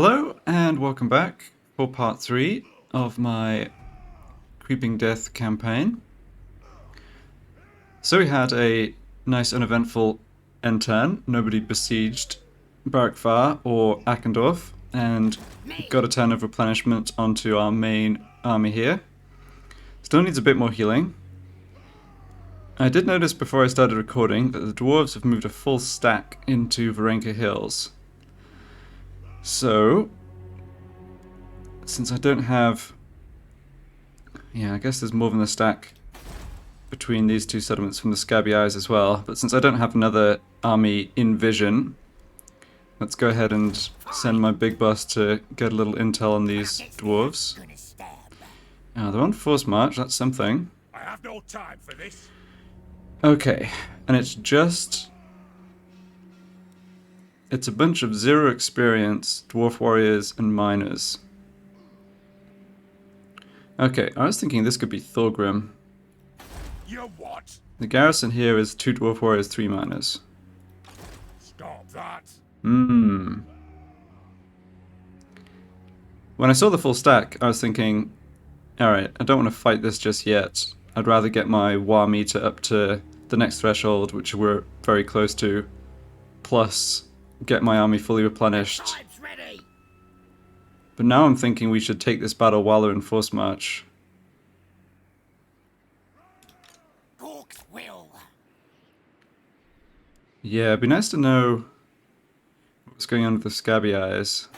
Hello and welcome back for part 3 of my Creeping Death campaign. So we had a nice uneventful end turn. Nobody besieged Barakvar or Akendorf and got a turn of replenishment onto our main army here. Still needs a bit more healing. I did notice before I started recording that the dwarves have moved a full stack into Varenka Hills. So, since I don't have... yeah, I guess there's more than a stack between these two settlements from the Scabby Eyes as well, but since I don't have another army in vision, let's go ahead and send my big boss to get a little intel on these dwarves. They're on force march, that's something. I have no time for this. Okay, and it's a bunch of 0 experience dwarf warriors and miners. Okay, I was thinking this could be Thorgrim. You what? The garrison here is 2 dwarf warriors, 3 miners. Stop that. When I saw the full stack, I was thinking, alright, I don't want to fight this just yet. I'd rather get my war meter up to the next threshold, which we're very close to, plus get my army fully replenished. But now I'm thinking we should take this battle while they're in force march. Yeah, it'd be nice to know what's going on with the Scabby Eyes.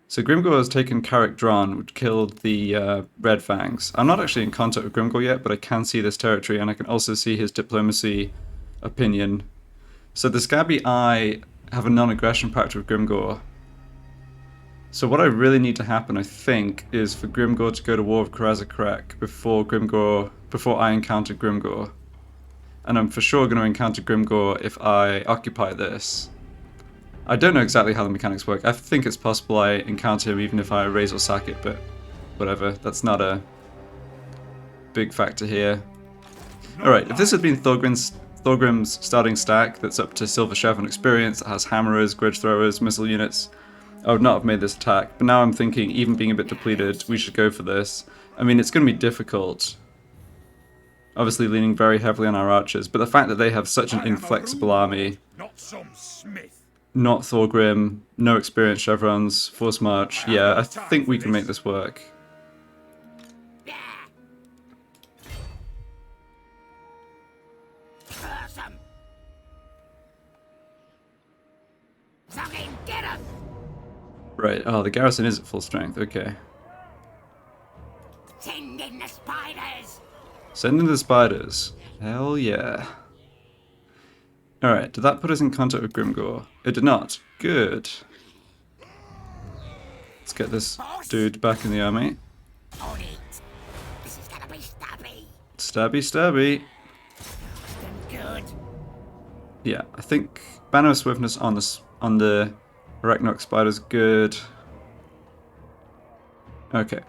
So Grimgor has taken Carrick Dron, which killed the Red Fangs. I'm not actually in contact with Grimgor yet, but I can see this territory, and I can also see his diplomacy opinion. So the Scabby Eye have a non-aggression pact with Grimgor. So what I really need to happen, I think, is for Grimgor to go to war with Karazakrak before I encounter Grimgor. And I'm for sure going to encounter Grimgor if I occupy this. I don't know exactly how the mechanics work. I think it's possible I encounter him even if I raise or sack it, but whatever. That's not a big factor here. Alright, if this had been Thorgrim's starting stack that's up to Silver Chevron experience, that has hammerers, grudge throwers, missile units, I would not have made this attack. But now I'm thinking, even being a bit depleted, we should go for this. I mean, it's going to be difficult. Obviously leaning very heavily on our archers, but the fact that they have such an inflexible army, not some smith. not Thorgrim, no experience chevrons, force march, yeah, I think we can make this work. Right, oh, the garrison is at full strength, okay. Send in the spiders! Send in the spiders. Hell yeah. Alright, did that put us in contact with Grimgor? It did not. Good. Let's get this dude back in the army. This is gonna be stabby. Stabby, stabby. Good. Yeah, I think Banner of Swiftness on the Arachnarok Spiders, good. Okay.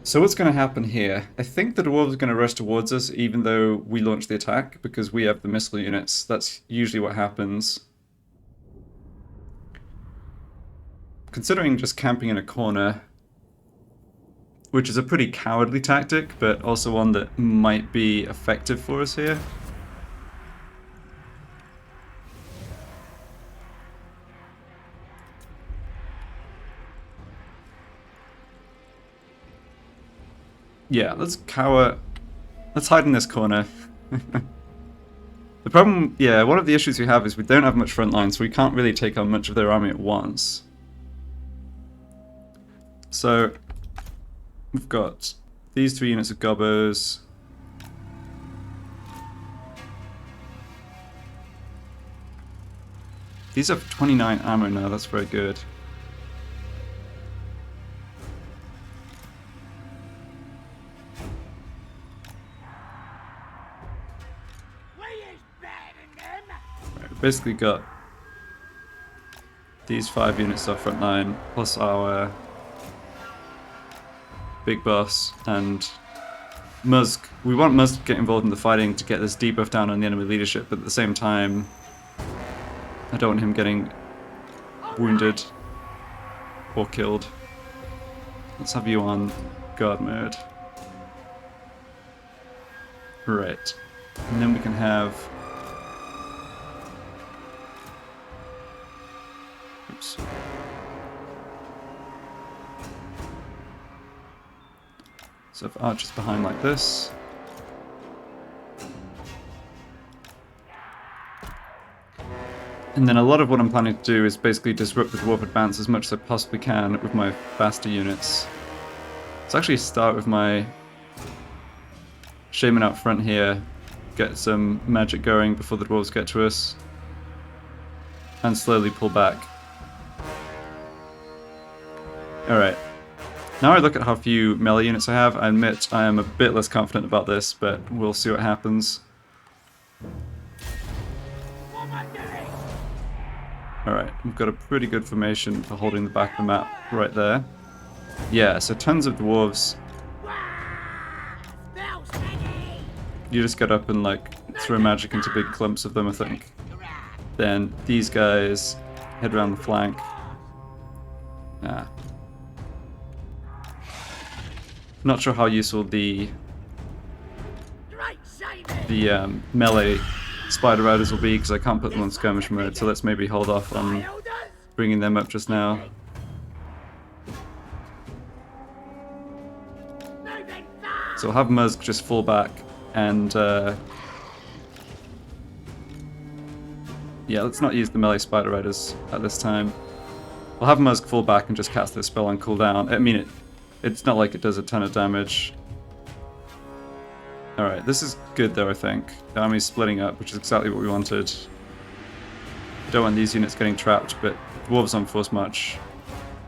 So what's going to happen here? I think the dwarves are going to rush towards us even though we launch the attack because we have the missile units. That's usually what happens. Considering just camping in a corner, which is a pretty cowardly tactic, but also one that might be effective for us here. Yeah, let's cower. Let's hide in this corner. The problem, yeah, one of the issues we have is we don't have much front line, so we can't really take on much of their army at once. So, we've got these 3 units of gobbos. These have 29 ammo now, that's very good. Basically got these 5 units off front line, plus our big boss and Musk. We want Musk to get involved in the fighting to get this debuff down on the enemy leadership, but at the same time, I don't want him getting wounded or killed. Let's have you on guard mode. Right. And then we can have... Oops. So if Archer's behind like this... And then a lot of what I'm planning to do is basically disrupt the dwarf advance as much as I possibly can with my faster units. Let's actually start with my shaman out front here, get some magic going before the dwarves get to us, and slowly pull back. Alright, now I look at how few melee units I have, I admit I am a bit less confident about this, but we'll see what happens. Alright, we've got a pretty good formation for holding the back of the map right there. Yeah, so tons of dwarves. You just get up and like throw magic into big clumps of them, I think. Then these guys head around the flank. Not sure how useful the melee Spider Riders will be because I can't put them on skirmish mode, so let's maybe hold off on bringing them up just now. So I'll have Musk just fall back and yeah, let's not use the melee Spider Riders at this time. I'll have Musk fall back and just cast this spell on cooldown. I mean, it's not like it does a ton of damage. Alright, this is good though, I think. The army's splitting up, which is exactly what we wanted. Don't want these units getting trapped, but dwarves on force march,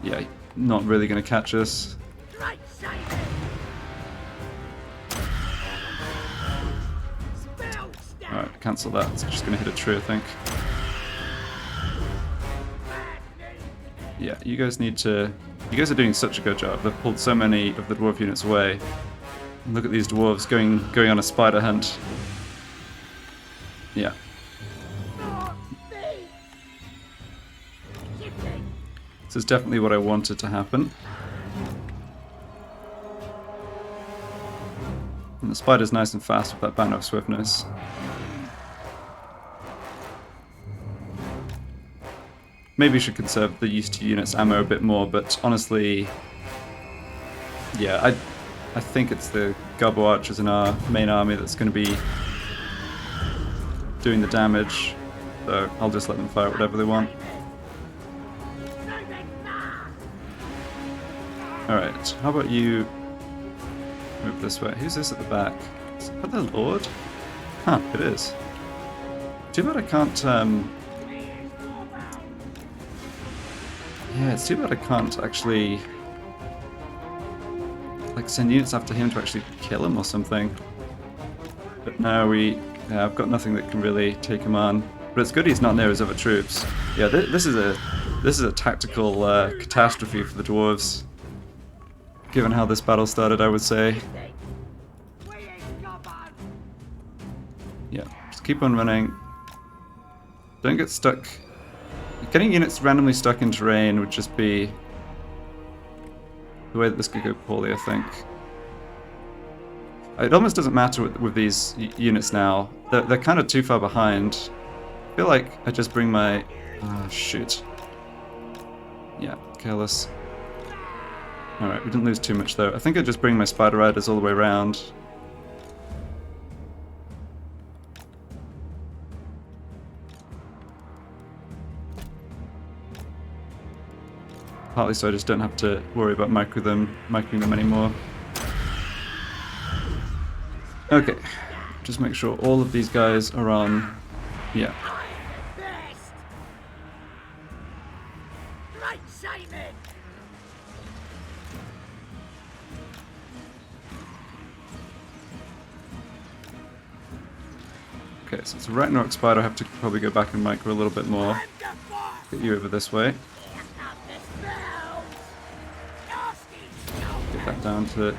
yeah, not really going to catch us. Alright, cancel that. It's just going to hit a tree, I think. Yeah, you guys need to... You guys are doing such a good job. They've pulled so many of the dwarf units away. Look at these dwarves going on a spider hunt. Yeah. This is definitely what I wanted to happen. And the spider's nice and fast with that banner of swiftness. Maybe you should conserve the use to units ammo a bit more, but honestly, yeah, I think it's the Goblin Archers in our main army that's going to be doing the damage, so I'll just let them fire whatever they want. Alright, how about you move this way? Who's this at the back? Is that the Lord? Huh, it is. Too bad I can't, yeah, it's too bad I can't actually like send units after him to actually kill him or something. But now yeah, I've got nothing that can really take him on. But it's good he's not near his other troops. Yeah, this is a tactical catastrophe for the dwarves. Given how this battle started, I would say. Yeah, just keep on running. Don't get stuck. Getting units randomly stuck in terrain would just be the way that this could go poorly, I think. It almost doesn't matter with these units now. They're kind of too far behind. I feel like I just bring my... shoot. Yeah, careless. Alright, we didn't lose too much though. I think I just bring my Spider Riders all the way around. Partly so I just don't have to worry about microing them anymore. Okay, just make sure all of these guys are on... Yeah. Okay, so it's a Arachnarok Spider. I have to probably go back and micro a little bit more. Get you over this way. Get that down to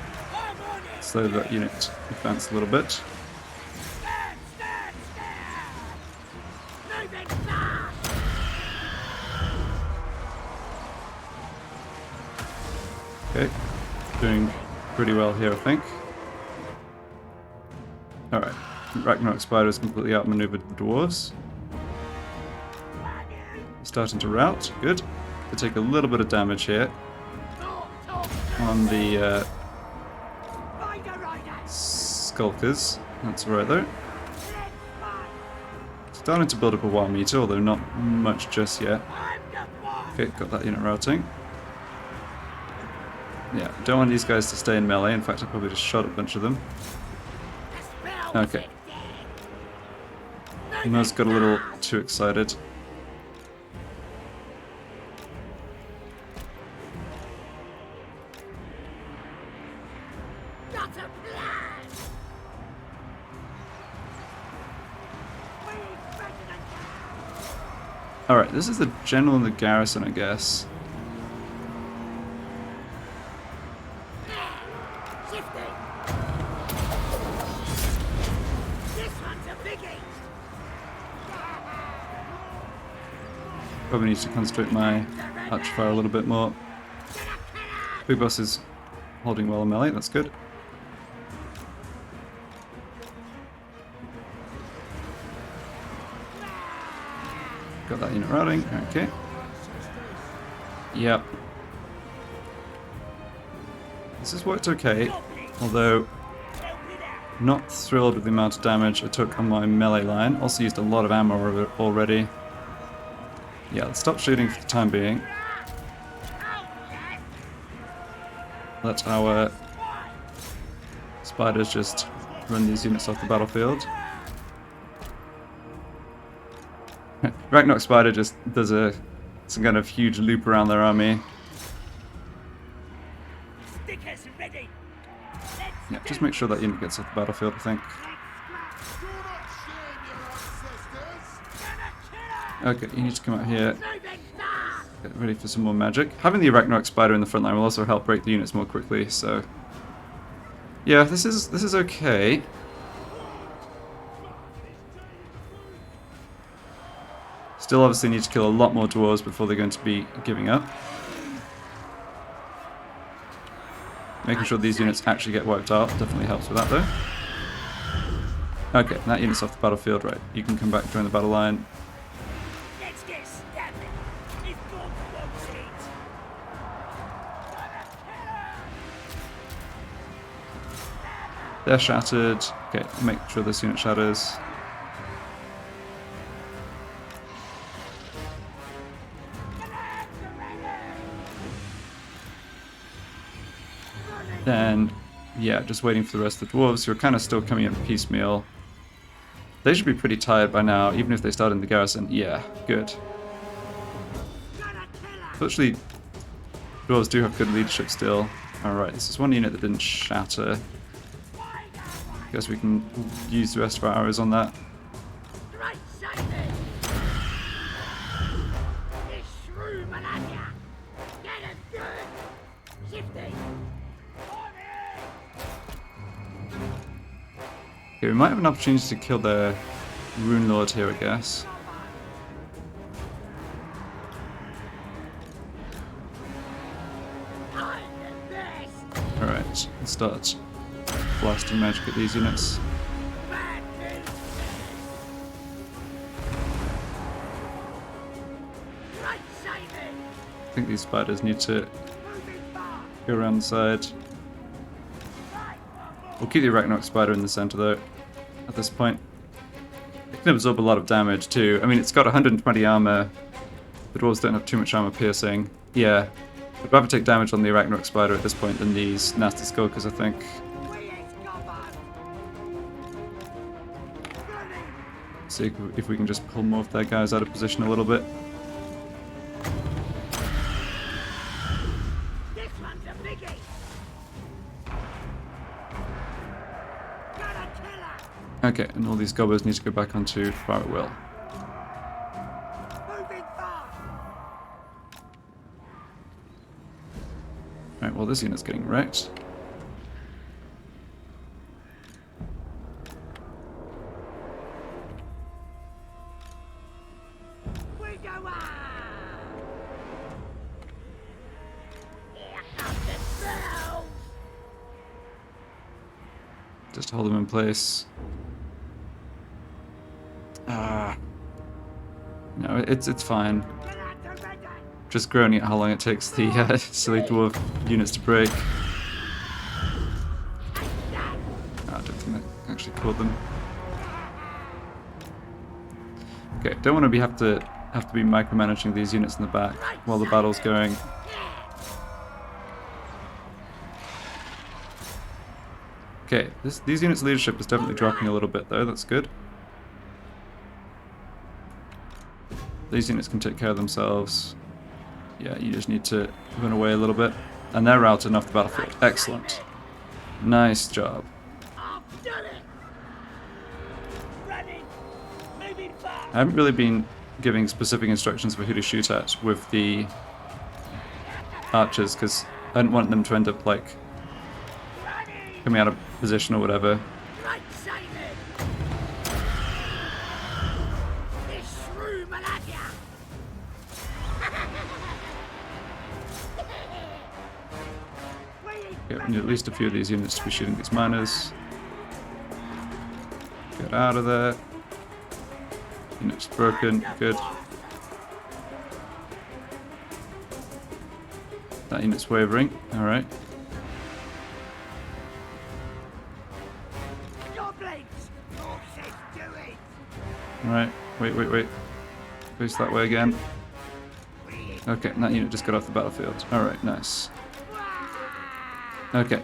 slow that unit advance a little bit. Okay, doing pretty well here, I think. Alright, Arachnarok Spiders completely outmaneuvered the dwarves. Starting to rout, good. They take a little bit of damage here on the Skulkers. That's right though. Starting to build up a wild meter, although not much just yet. Okay, got that unit routing. Yeah, don't want these guys to stay in melee. In fact, I probably just shot a bunch of them. Okay. Mo's got a little too excited. Alright, this is the general in the garrison, I guess. Probably need to concentrate my archer fire a little bit more. Big Boss is holding well in melee, that's good. Got that unit routing, okay. Yep. This has worked okay, although not thrilled with the amount of damage I took on my melee line. Also used a lot of ammo already. Yeah, let's stop shooting for the time being. Let our spiders just run these units off the battlefield. Arachnarok Spider just does some kind of huge loop around their army. Yeah, just make sure that unit gets off the battlefield, I think. Okay, you need to come out here. Get ready for some more magic. Having the Arachnarok Spider in the front line will also help break the units more quickly, so... Yeah, this is okay. Still obviously need to kill a lot more dwarves before they're going to be giving up. Making sure these units actually get wiped out definitely helps with that though. Okay, that unit's off the battlefield, right. You can come back join the battle line. They're shattered. Okay, make sure this unit shatters. Then, yeah, just waiting for the rest of the dwarves who are kind of still coming in piecemeal. They should be pretty tired by now, even if they start in the garrison. Yeah, good. Fortunately, dwarves do have good leadership still. Alright, this is one unit that didn't shatter. Guess we can use the rest of our arrows on that. Okay, we might have an opportunity to kill their Rune Lord here, I guess. Alright, let's start blasting magic at these units. I think these spiders need to go around the side. We'll keep the Arachnarok Spider in the center though, at this point. It can absorb a lot of damage too. I mean, it's got 120 armor. The dwarves don't have too much armor piercing. Yeah, I'd rather take damage on the Arachnarok Spider at this point than these nasty Skulkers, I think. See if we can just pull more of their guys out of position a little bit. Okay, and all these goblins need to go back onto fire at will. Alright, well this unit's getting wrecked. Just hold them in place. No, it's fine. Just groaning at how long it takes the silly dwarf units to break. I don't think that actually killed them. Okay, don't want to have to be micromanaging these units in the back while the battle's going. Okay, these units' leadership is definitely dropping a little bit though, that's good. These units can take care of themselves. Yeah, you just need to run away a little bit. And they're routed off the battlefield. Excellent. Nice job. I haven't really been giving specific instructions for who to shoot at with the archers, because I didn't want them to end up, like, coming out of position or whatever. Okay, we need at least a few of these units to be shooting these miners. Get out of there. Unit's broken, good. That unit's wavering, alright. Alright, wait. Face that way again. Okay, and that unit just got off the battlefield. Alright, nice. Okay.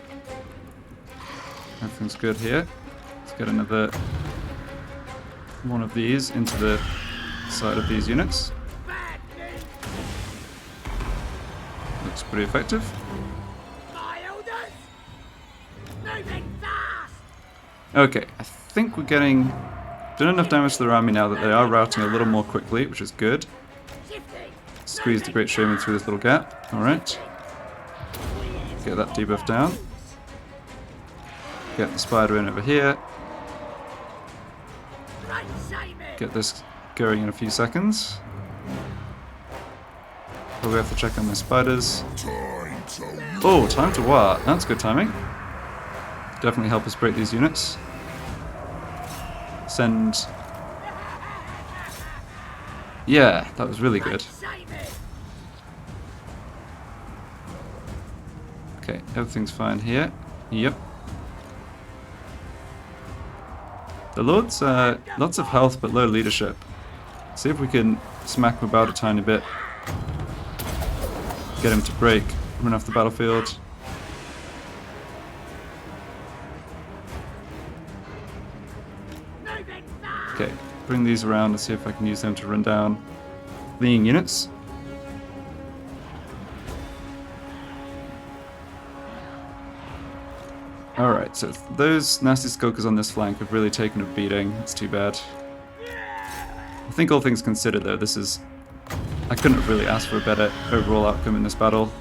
Everything's good here. Let's get another one of these into the side of these units. Looks pretty effective. Okay, I think we're getting done enough damage to their army now that they are routing a little more quickly, which is good. Squeeze the Great Shaman through this little gap. Alright. Get that debuff down. Get the spider in over here. Get this going in a few seconds. Probably have to check on the spiders. Oh, time to what? That's good timing. Definitely help us break these units. Send... Yeah, that was really good. Okay, everything's fine here. Yep. The Lord's lots of health but low leadership. See if we can smack him about a tiny bit. Get him to break, run off the battlefield. Okay, bring these around and see if I can use them to run down fleeing units. Alright, so those nasty Skulkers on this flank have really taken a beating. It's too bad. I think all things considered though, this is... I couldn't really ask for a better overall outcome in this battle.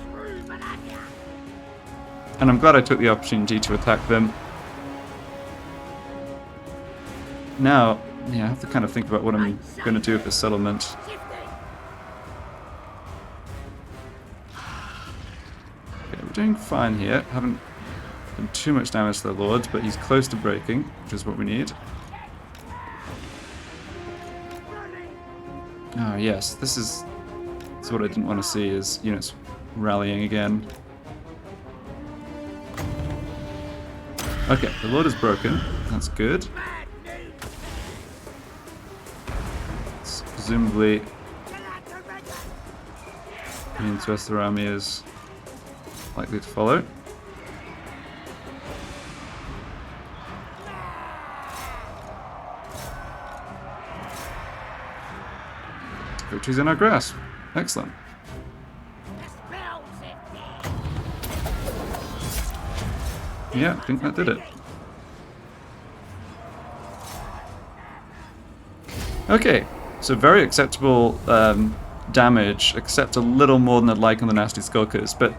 And I'm glad I took the opportunity to attack them. Now, yeah, I have to kind of think about what I'm going to do with this settlement. Okay, we're doing fine here. Haven't done too much damage to the Lords, but he's close to breaking, which is what we need. Oh yes, this is what I didn't want to see, is units rallying again. Okay, the Lord is broken. That's good. It's presumably means the rest of their army is likely to follow. Victory's in our grasp. Excellent. Yeah, I think that did it. Okay, so very acceptable damage, except a little more than I'd like on the nasty Skulkers, but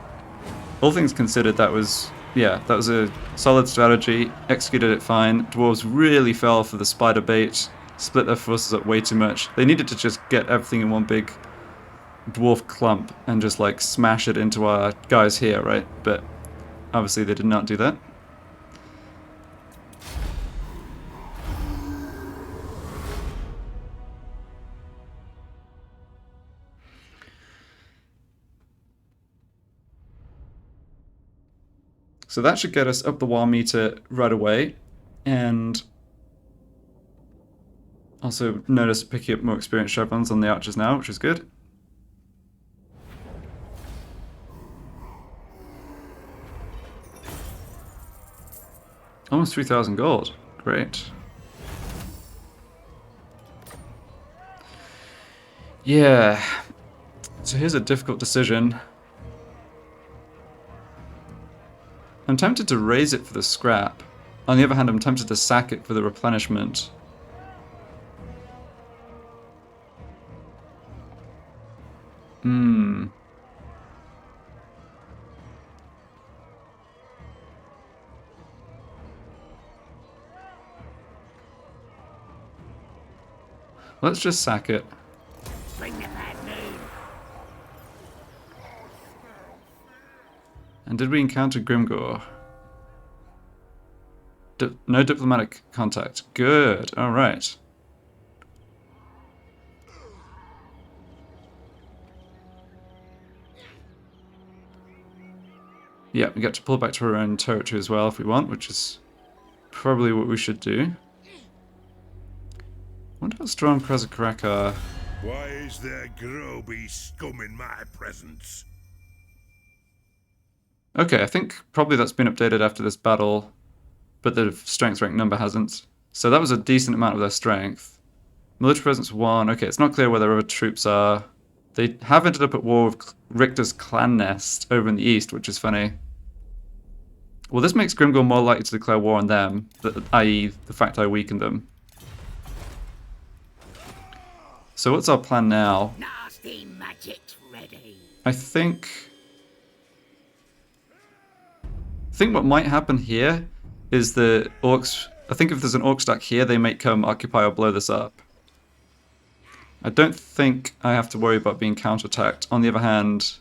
all things considered, that was a solid strategy, executed it fine. Dwarves really fell for the spider bait, split their forces up way too much. They needed to just get everything in one big dwarf clump and just like smash it into our guys here, right? But obviously they did not do that. So that should get us up the war meter right away. And also notice picking up more experience chevrons on the archers now, which is good. Almost 3,000 gold. Great. Yeah. So here's a difficult decision. I'm tempted to raise it for the scrap. On the other hand, I'm tempted to sack it for the replenishment. Let's just sack it. Bring the bad news. And did we encounter Grimgor? No diplomatic contact. Good. All right. Yeah, we get to pull back to our own territory as well if we want, which is probably what we should do. I wonder how strong Krezakarak are. Why is there groby scum in my presence? Okay, I think probably that's been updated after this battle, but the strength rank number hasn't. So that was a decent amount of their strength. Military presence 1. Okay, it's not clear where their other troops are. They have ended up at war with Richter's clan nest over in the east, which is funny. Well, this makes Grimgor more likely to declare war on them, i.e. the fact I weakened them. So what's our plan now? Nasty magic's ready. I think what might happen here is the orcs. I think if there's an orc stack here, they might come occupy or blow this up. I don't think I have to worry about being counterattacked. On the other hand,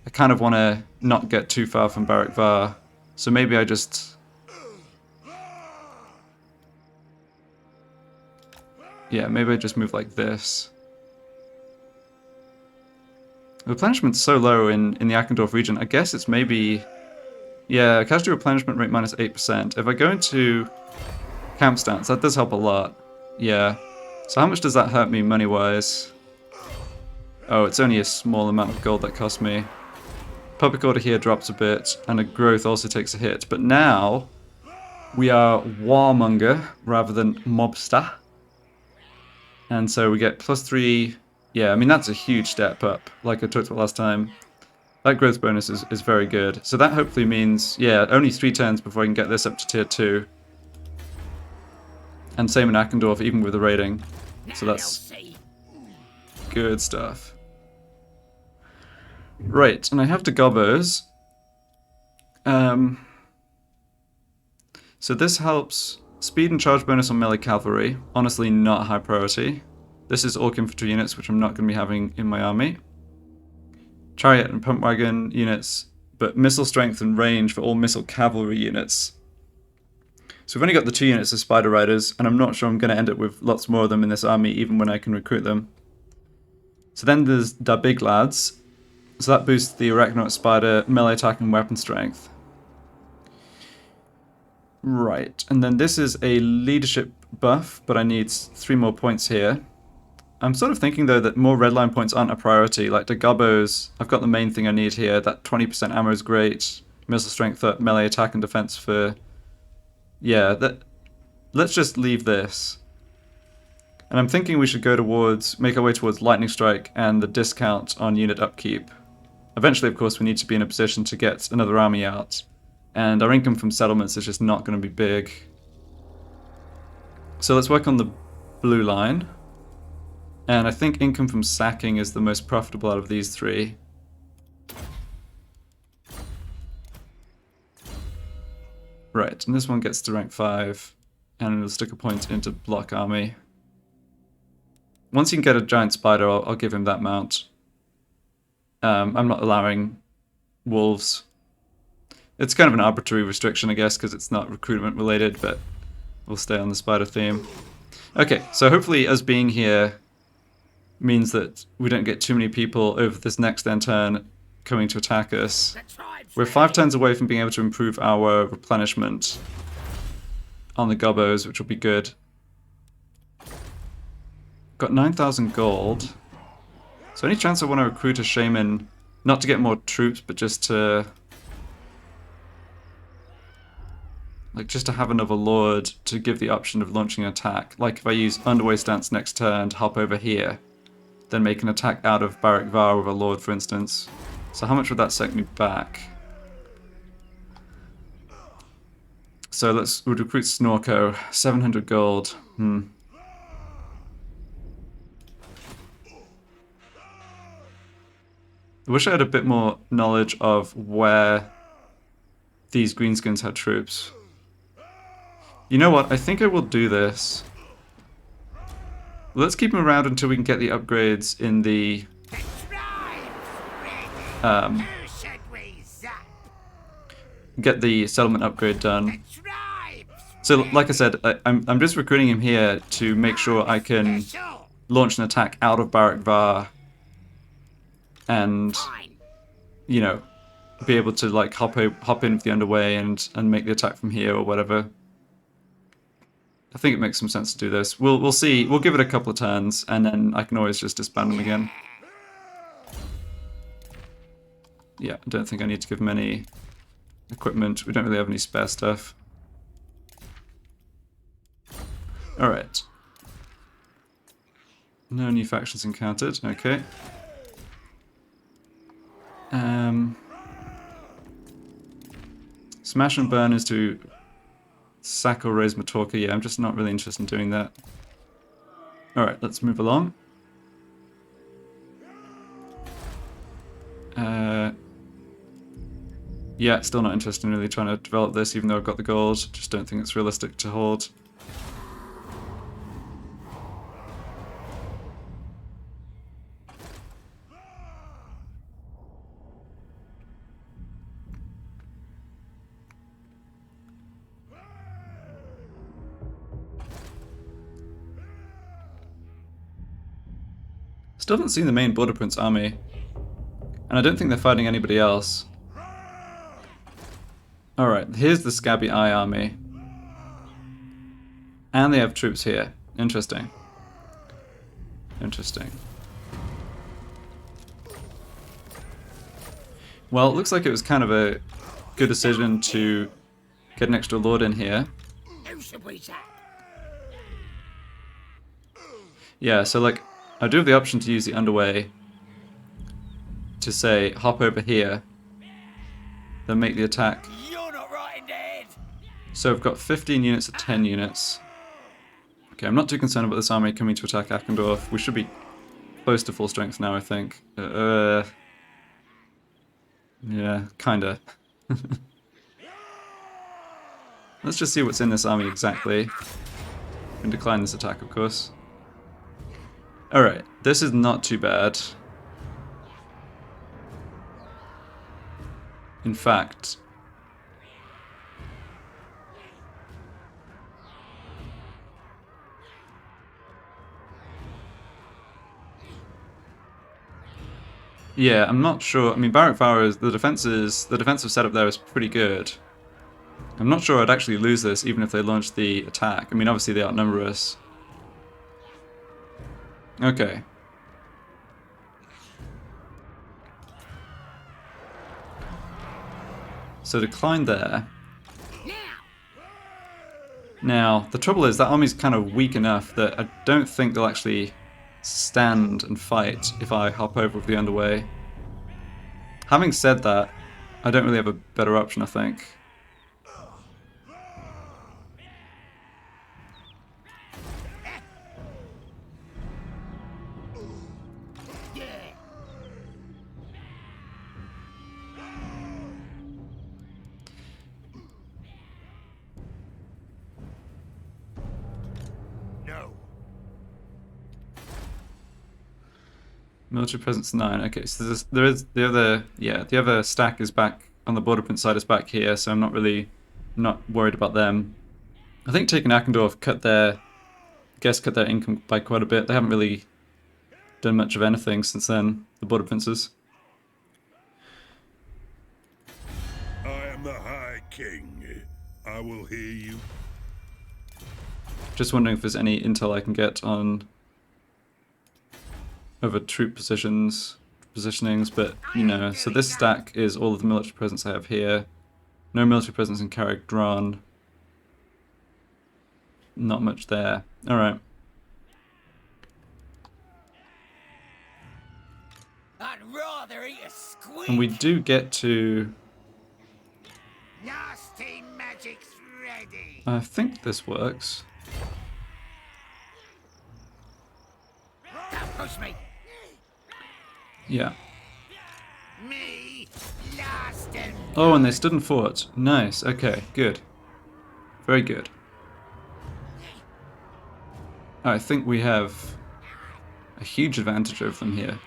I kind of want to not get too far from Barak Var, so maybe I just... Yeah, maybe I just move like this. The replenishment's so low in the Akendorf region, I guess it's maybe... Yeah, casualty replenishment rate minus 8%. If I go into camp stance, that does help a lot. Yeah. So how much does that hurt me money-wise? Oh, it's only a small amount of gold that cost me. Public order here drops a bit, and a growth also takes a hit. But now, we are warmonger rather than mobster. And so we get +3... Yeah, I mean, that's a huge step up, like I talked about last time. That growth bonus is very good. So that hopefully means, yeah, only 3 turns before I can get this up to tier 2. And same in Akendorf, even with the raiding. So that's good stuff. Right, and I have the Gobbos. So this helps speed and charge bonus on melee cavalry. Honestly, not high priority. This is orc infantry units, which I'm not going to be having in my army. Chariot and pump wagon units, but missile strength and range for all missile cavalry units. So we've only got the 2 units of Spider Riders, and I'm not sure I'm going to end up with lots more of them in this army, even when I can recruit them. So then there's the big lads. So that boosts the Arachnarok Spider melee attack and weapon strength. Right, and then this is a leadership buff, but I need 3 more points here. I'm sort of thinking, though, that more redline points aren't a priority. Like the Gobbos, I've got the main thing I need here. That 20% ammo is great. Missile strength up, melee attack and defense for... Yeah, let's just leave this. And I'm thinking we should go towards, make our way towards Lightning Strike and the discount on unit upkeep. Eventually, of course, we need to be in a position to get another army out. And our income from settlements is just not going to be big. So let's work on the blue line. And I think income from sacking is the most profitable out of these 3. Right, and this one gets to rank 5, and it'll stick a point into block army. Once you can get a giant spider, I'll give him that mount. I'm not allowing wolves. It's kind of an arbitrary restriction, I guess, because it's not recruitment related, but we'll stay on the spider theme. Okay, so hopefully us being here means that we don't get too many people over this next end turn coming to attack us. We're 5 turns away from being able to improve our replenishment on the Gobbos, which will be good. Got 9,000 gold. So any chance I want to recruit a shaman, not to get more troops, but just to... like, just to have another lord to give the option of launching an attack. Like if I use Underway Stance next turn to hop over here, then make an attack out of Barak Var with a lord, for instance. So how much would that set me back? So we'll recruit Snorko, 700 gold. I wish I had a bit more knowledge of where these greenskins had troops. You know what? I think I will do this. Let's keep them around until we can get the upgrades in the... get the settlement upgrade done. So, like I said, I'm just recruiting him here to make sure I can launch an attack out of Barak Var and, you know, be able to like hop in with the Underway and make the attack from here or whatever. I think it makes some sense to do this. We'll see. We'll give it a couple of turns, and then I can always just disband them again. Yeah, I don't think I need to give him any equipment. We don't really have any spare stuff. Alright. No new factions encountered. Okay. Smash and burn is to sack or raise Matorka. Yeah, I'm just not really interested in doing that. Alright, let's move along. Yeah, still not interested in really trying to develop this, even though I've got the gold. Just don't think it's realistic to hold. Still haven't seen the main Border Prince army. And I don't think they're fighting anybody else. Alright, here's the Scabby Eye army. And they have troops here. Interesting. Interesting. Well, it looks like it was kind of a good decision to get an extra lord in here. Yeah, so like, I do have the option to use the Underway to say, hop over here, then make the attack. You're not right in the head. So I've got 15 units at 10 units. Okay, I'm not too concerned about this army coming to attack Akendorf. We should be close to full strength now, I think. Yeah, kinda. Let's just see what's in this army exactly. We can decline this attack, of course. Alright, this is not too bad. In fact... yeah, I'm not sure. I mean, Barak Var is the defensive setup there is pretty good. I'm not sure I'd actually lose this even if they launched the attack. I mean, obviously they outnumber us. Okay. So decline there. Now, the trouble is that army's kind of weak enough that I don't think they'll actually stand and fight if I hop over with the Underway. Having said that, I don't really have a better option, I think. Military presence 9. Okay, so there is the other stack is back on the Border Prince side is back here, so I'm not worried about them. I think taking Akendorf cut their income by quite a bit. They haven't really done much of anything since then, the Border Princes. king. I will hear you. Just wondering if there's any intel I can get on other troop positionings, but you know, so this stack is all of the military presence I have here. No military presence in Carrick-Dran. Not much there. Alright. I'd rather eat a squid. And we do get to... Nasty magic's ready. I think this works. Don't push me. Yeah. Me, last and Oh, and they stood and fought. Nice. Okay, good. Very good. I think we have a huge advantage over them here.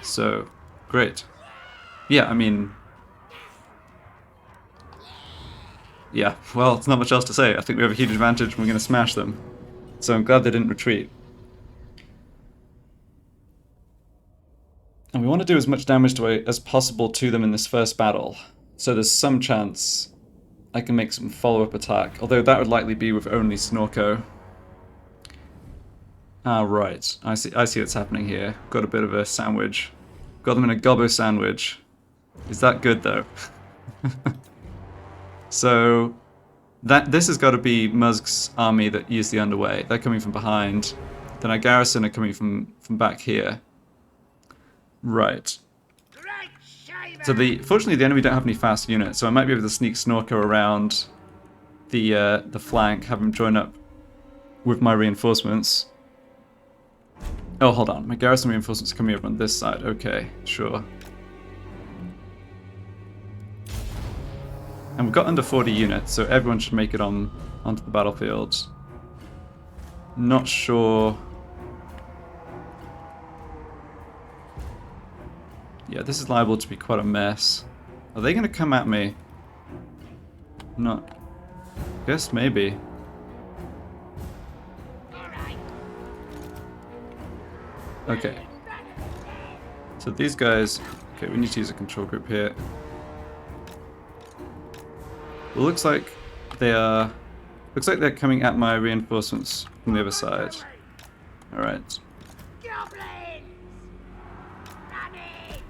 So, great. Yeah, I mean... Yeah, well, there's not much else to say. I think we have a huge advantage and we're going to smash them. So I'm glad they didn't retreat. And we want to do as much damage as possible to them in this first battle. So there's some chance I can make some follow-up attack. Although that would likely be with only Snorko. Ah, right. I see what's happening here. Got a bit of a sandwich. Got them in a gobbo sandwich. Is that good, though? So, this has got to be Muzz's army that used the underway. They're coming from behind. Then our garrison are coming from back here. Right. So fortunately the enemy don't have any fast units, so I might be able to sneak Snorko around the flank, have him join up with my reinforcements. Oh, hold on. My garrison reinforcements are coming over on this side. Okay, sure. And we've got under 40 units, so everyone should make it onto the battlefield. Not sure... Yeah, this is liable to be quite a mess. Are they going to come at me? Not... Guess maybe. Okay. So these guys... Okay, we need to use a control group here. It looks like they are... Looks like they're coming at my reinforcements from the other side. Alright. Goblins! Running!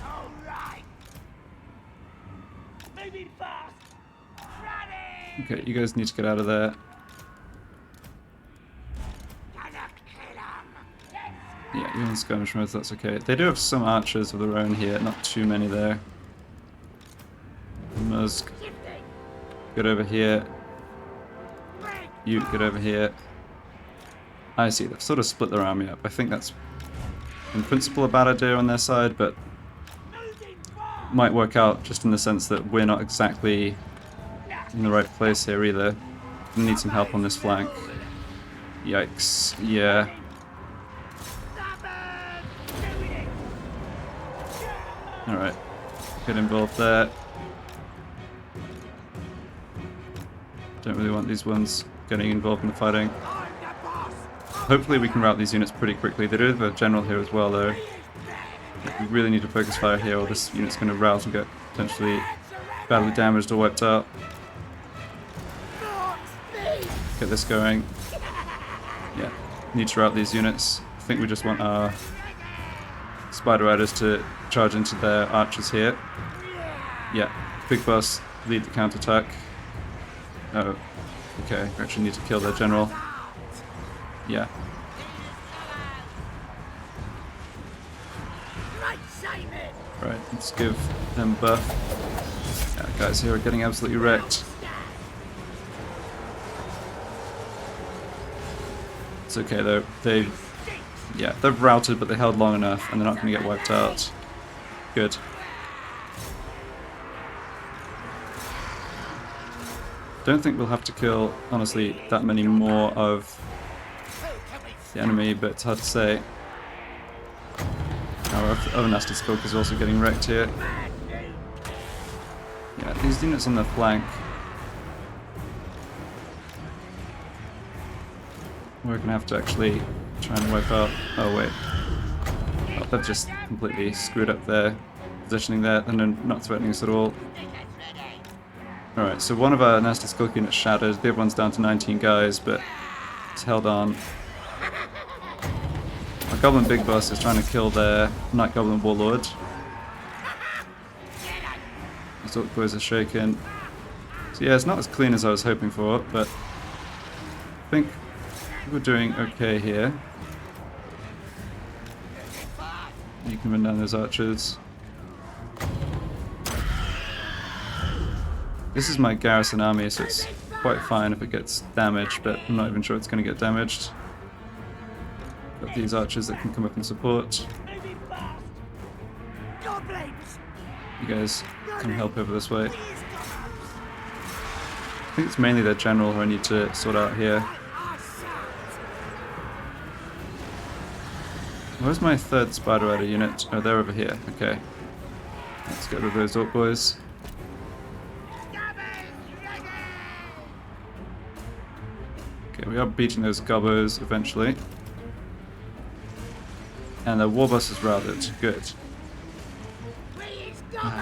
All right. Maybe fast. Running! Okay, you guys need to get out of there. Gonna kill 'em. Yeah, you're in skirmish mode, that's okay. They do have some archers of their own here, not too many there. Musk, get over here. You, get over here. I see, they've sort of split their army up. I think that's, in principle, a bad idea on their side, but might work out just in the sense that we're not exactly in the right place here either. We need some help on this flank. Yikes, yeah. Alright, get involved there. Don't really want these ones getting involved in the fighting. Hopefully we can rout these units pretty quickly. They do have a general here as well though. We really need to focus fire here or this unit's going to rout and get potentially badly damaged or wiped out. Get this going. Yeah, need to rout these units. I think we just want our Spider Riders to charge into their archers here. Yeah, Big Boss, lead the counterattack. Oh, okay, we actually need to kill their general. Yeah. Right, let's give them buff. Yeah, guys here are getting absolutely wrecked. It's okay though, they've routed but they held long enough and they're not going to get wiped out. Good. Don't think we'll have to kill, honestly, that many more of the enemy, but it's hard to say. Our other nasty Skulkers is also getting wrecked here. Yeah, these units on the flank. We're going to have to actually try and wipe out... Oh wait. Oh, They've just completely screwed up their positioning there, and they're not threatening us at all. Alright, so one of our nasty Skulk units shattered, the other one's down to 19 guys, but it's held on. Our Goblin Big Boss is trying to kill their Night Goblin Warlord. These Orc boys are shaken. So yeah, it's not as clean as I was hoping for, but I think we're doing okay here. You can run down those archers. This is my garrison army, so it's quite fine if it gets damaged, but I'm not even sure it's going to get damaged. Got these archers that can come up and support. You guys can help over this way. I think it's mainly their general who I need to sort out here. Where's my third Spider Rider unit? Oh, they're over here. Okay. Let's get rid of those Orc boys. Okay, we are beating those Gobbos eventually. And the Warboss is routed. Good.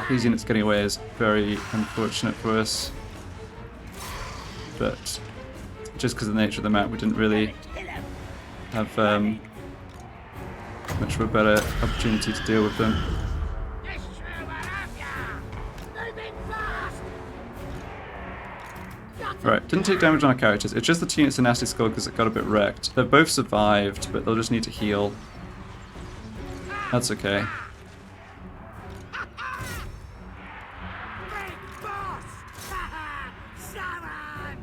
These units getting away is very unfortunate for us. But just because of the nature of the map, we didn't really have much of a better opportunity to deal with them. Right, didn't take damage on our characters. It's just the two units of nasty Skulkers that got a bit wrecked. They've both survived, but they'll just need to heal. That's okay.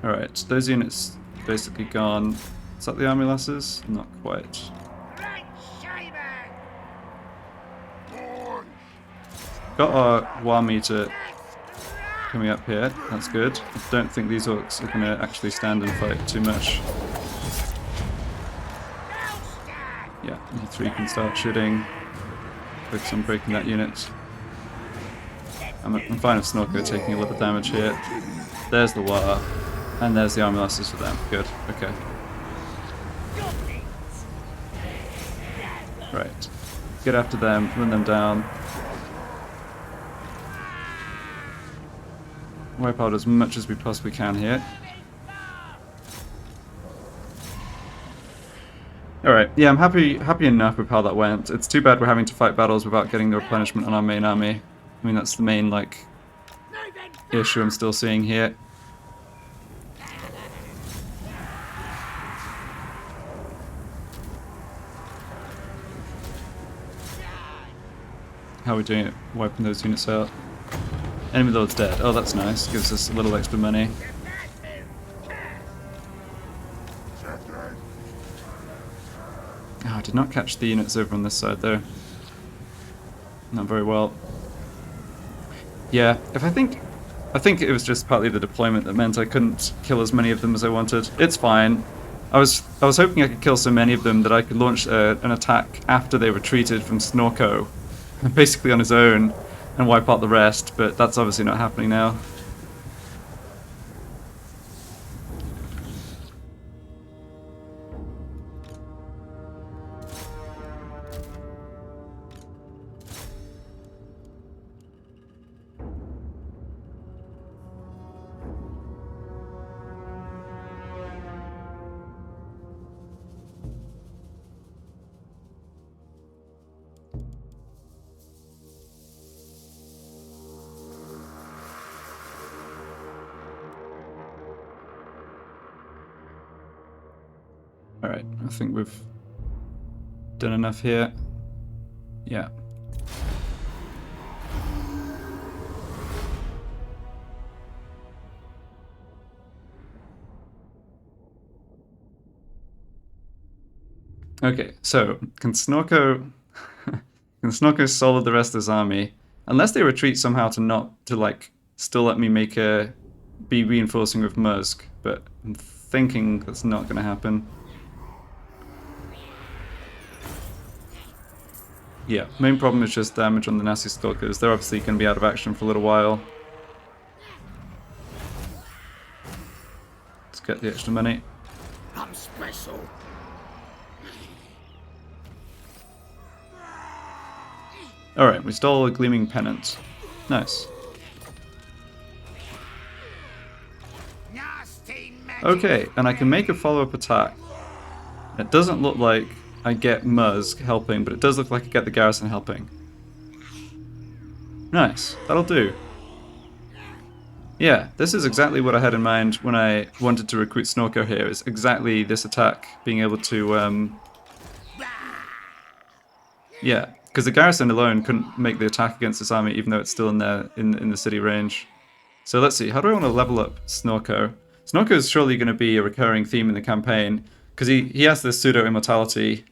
Alright, those units basically gone. Is that the army lasses? Not quite. Got our war meter coming up here. That's good. I don't think these orcs are going to actually stand and fight too much. Yeah, you three can start shooting. Focus on breaking that unit. I'm fine with Snorko taking a little damage here. There's the war. And there's the army lasses for them. Good. Okay. Right. Get after them, run them down. Wipe out as much as we possibly can here. Alright, yeah, I'm happy enough with how that went. It's too bad we're having to fight battles without getting the replenishment on our main army. I mean, that's the main, like, issue I'm still seeing here. How are we doing it? Wiping those units out. Enemy Lord's dead. Oh, that's nice. Gives us a little extra money. Oh, I did not catch the units over on this side there. Not very well. Yeah, I think it was just partly the deployment that meant I couldn't kill as many of them as I wanted. It's fine. I was hoping I could kill so many of them that I could launch an attack after they retreated from Snorko, basically on his own, and wipe out the rest, but that's obviously not happening now. Alright, I think we've done enough here. Yeah. Okay, so can Snorko solo the rest of his army? Unless they retreat somehow to like still let me be reinforcing with Musk, but I'm thinking that's not gonna happen. Yeah, main problem is just damage on the nasty Skulkers. They're obviously going to be out of action for a little while. Let's get the extra money. I'm special. Alright, we stole a gleaming pennant. Nice. Nasty magic. Okay, and I can make a follow-up attack. It doesn't look like I get Musk helping, but it does look like I get the garrison helping. Nice, that'll do. Yeah, this is exactly what I had in mind when I wanted to recruit Snorko here. It's exactly this attack, being able to, yeah, because the garrison alone couldn't make the attack against this army, even though it's still in the city range. So let's see, how do I want to level up Snorko? Snorko is surely going to be a recurring theme in the campaign, because he has this pseudo-immortality.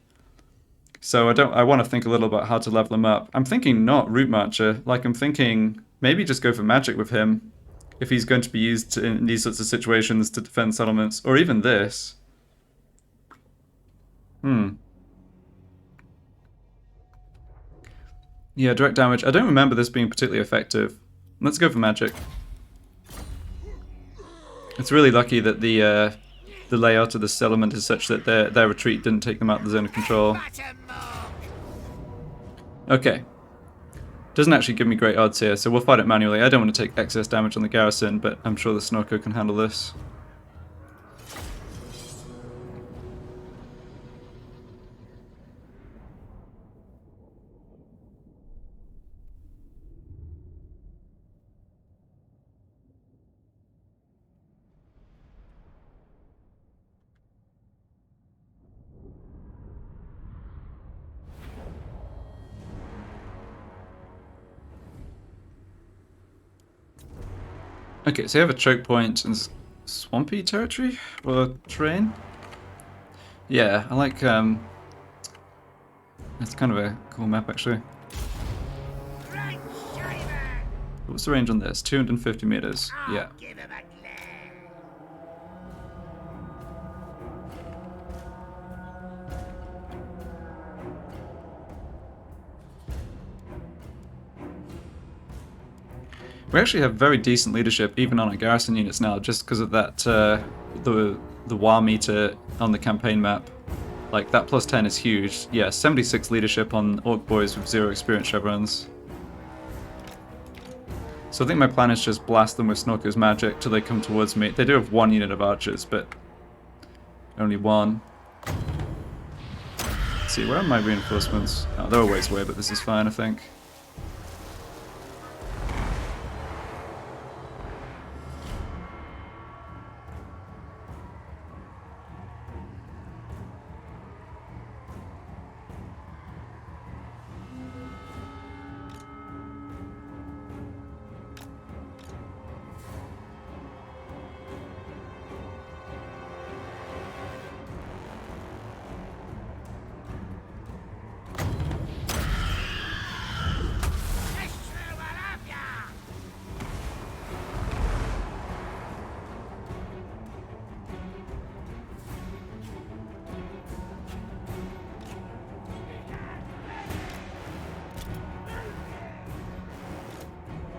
So I want to think a little about how to level him up. I'm thinking not Root Marcher, like I'm thinking maybe just go for magic with him, if he's going to be used in these sorts of situations to defend settlements, or even this. Yeah, direct damage. I don't remember this being particularly effective. Let's go for magic. It's really lucky that the layout of the settlement is such that their retreat didn't take them out of the zone of control. Okay. Doesn't actually give me great odds here, so we'll fight it manually. I don't want to take excess damage on the garrison, but I'm sure the Snorko can handle this. Okay, so you have a choke point and swampy territory or terrain. Yeah, I like. It's kind of a cool map actually. What's the range on this? 250 meters. Yeah. We actually have very decent leadership even on our garrison units now, just because of that the WA meter on the campaign map. Like that plus 10 is huge. Yeah, 76 leadership on Orc Boys with 0 experience chevrons. So I think my plan is just blast them with Snorko's magic till they come towards me. They do have 1 unit of archers, but only 1. Let's see, where are my reinforcements? Oh, they're a ways away, but this is fine, I think.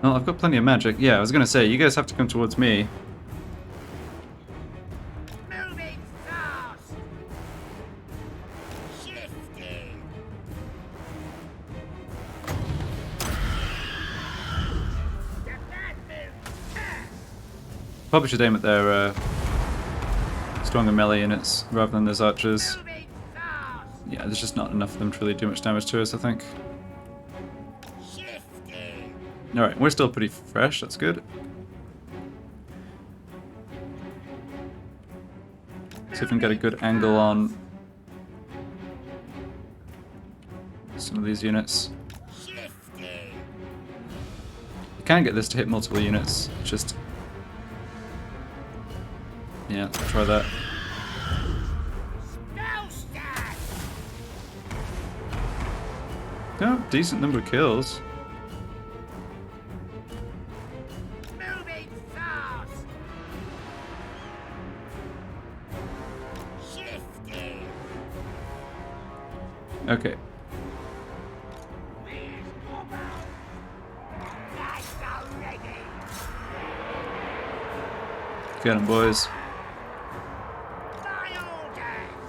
Well, I've got plenty of magic. Yeah, I was gonna say, you guys have to come towards me. Moving fast. Shifting. Probably should aim at their stronger melee units rather than those archers. Moving fast. Yeah, there's just not enough of them to really do much damage to us, I think. Shifting. Alright, we're still pretty fresh, that's good. See if we can get a good angle on some of these units. Shifting. You can get this to hit multiple units, just... yeah, try that. Spell stack. Oh, decent number of kills. Moving fast. Shifting. Okay. That's already. Get 'em, boys. My orders.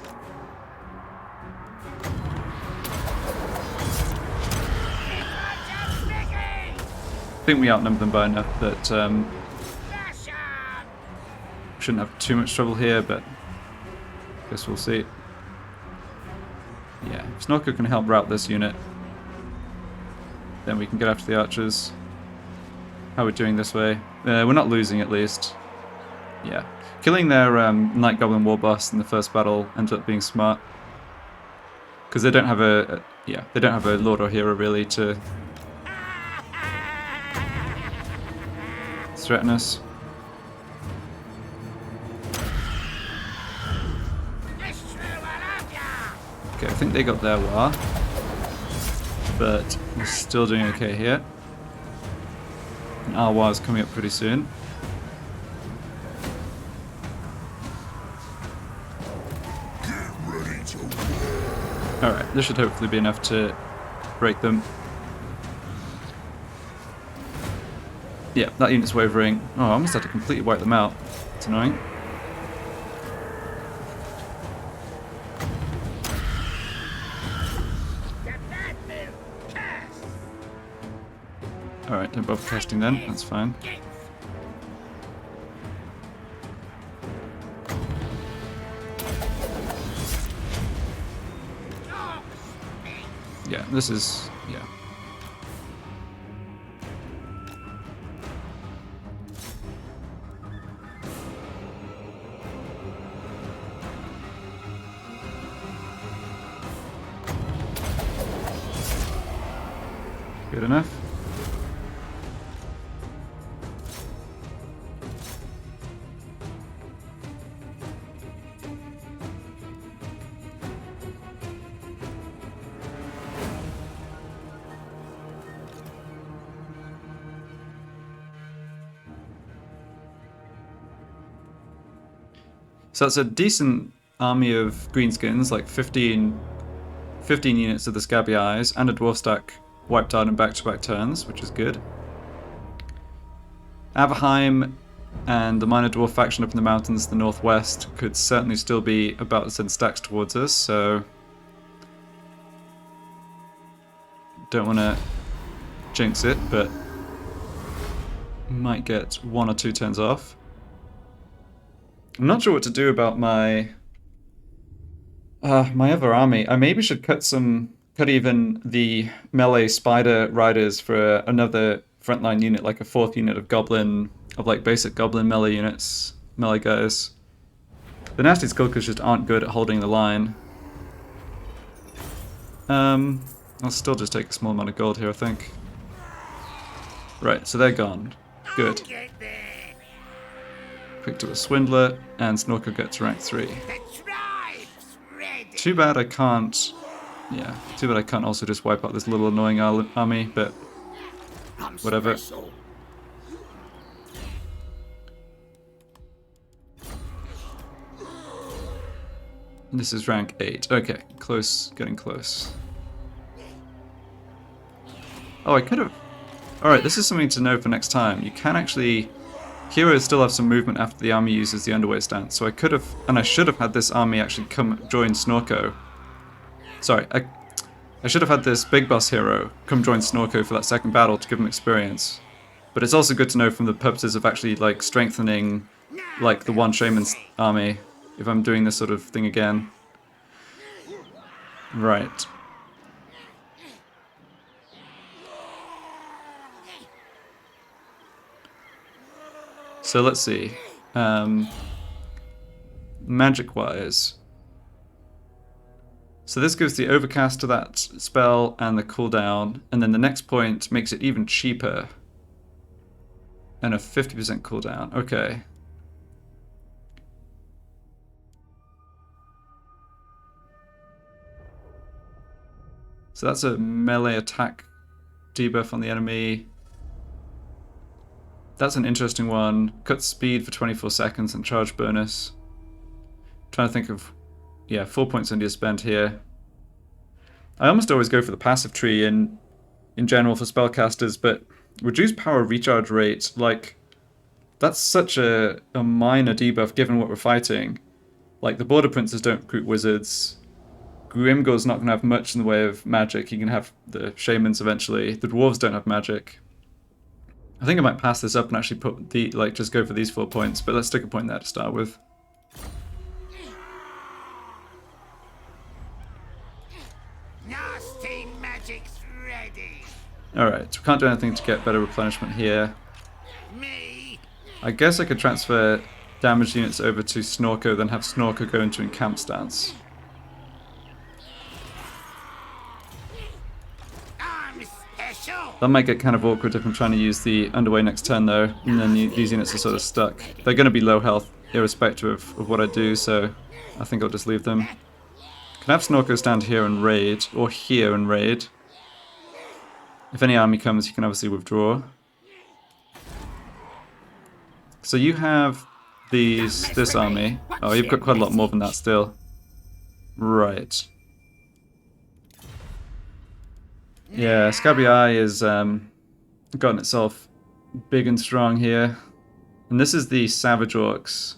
think we outnumber them by enough that shouldn't have too much trouble here, but guess we'll see. Yeah, if Snorko can help rout this unit, then we can get after the archers. How are we doing this way? We're not losing, at least. Yeah. Killing their Night Goblin War Boss in the first battle ended up being smart. Because they don't have they don't have a Lord or Hero really to threaten us. Okay, I think they got their war, but we're still doing okay here. And our war is coming up pretty soon. Alright, this should hopefully be enough to break them. Yeah, that unit's wavering. Oh, I almost had to completely wipe them out. It's annoying. Alright, don't bother casting then, that's fine. Yeah, this is... yeah. Good enough. So that's a decent army of greenskins, like 15 units of the Scabby Eyes, and a dwarf stack wiped out in back-to-back turns, which is good. Averheim and the minor dwarf faction up in the mountains to the northwest could certainly still be about to send stacks towards us, so don't want to jinx it, but might get 1 or 2 turns off. I'm not sure what to do about my other army. I maybe should cut even the melee Spider Riders for another frontline unit, like a 4th unit of like basic Goblin melee units, melee guys. The nasty Skulkers just aren't good at holding the line. I'll still just take a small amount of gold here, I think. Right, so they're gone. Good. Picked up a Swindler, and Snorko gets rank 3. Too bad I can't... yeah, too bad I can't also just wipe out this little annoying army, but whatever. This is rank 8. Okay, close, getting close. Oh, I could have... Alright, this is something to know for next time. You can actually... Heroes still have some movement after the army uses the underweight stance, so I could have, and I should have had this army actually come join Snorko. Sorry, I should have had this big boss hero come join Snorko for that second battle to give him experience. But it's also good to know from the purposes of actually like strengthening like the one shaman's army if I'm doing this sort of thing again. Right. So let's see. Magic-wise. So this gives the overcast to that spell and the cooldown, and then the next point makes it even cheaper. And a 50% cooldown. Okay. So that's a melee attack debuff on the enemy. That's an interesting one. Cut speed for 24 seconds and charge bonus. Trying to think of... yeah, 4 points under your spend here. I almost always go for the passive tree in general for spellcasters, but reduced power recharge rate, like, that's such a minor debuff given what we're fighting. Like, the Border Princes don't recruit wizards. Grimgor's not going to have much in the way of magic. He can have the shamans eventually. The dwarves don't have magic. I think I might pass this up and actually put the, like, just go for these 4 points, but let's stick a point there to start with. Nasty magic's ready. Alright, so we can't do anything to get better replenishment here. Me. I guess I could transfer damage units over to Snorko, then have Snorko go into encamp stance. I'm special. That might get kind of awkward if I'm trying to use the underway next turn though, and then these units are sort of stuck. They're going to be low health irrespective of what I do, so I think I'll just leave them. Can have Snorko stand here and raid, or here and raid. If any army comes, you can obviously withdraw. So you have this army. Oh, you've got quite a lot more than that still. Right. Yeah, Scabby Eye is gotten itself big and strong here. And this is the Savage Orcs.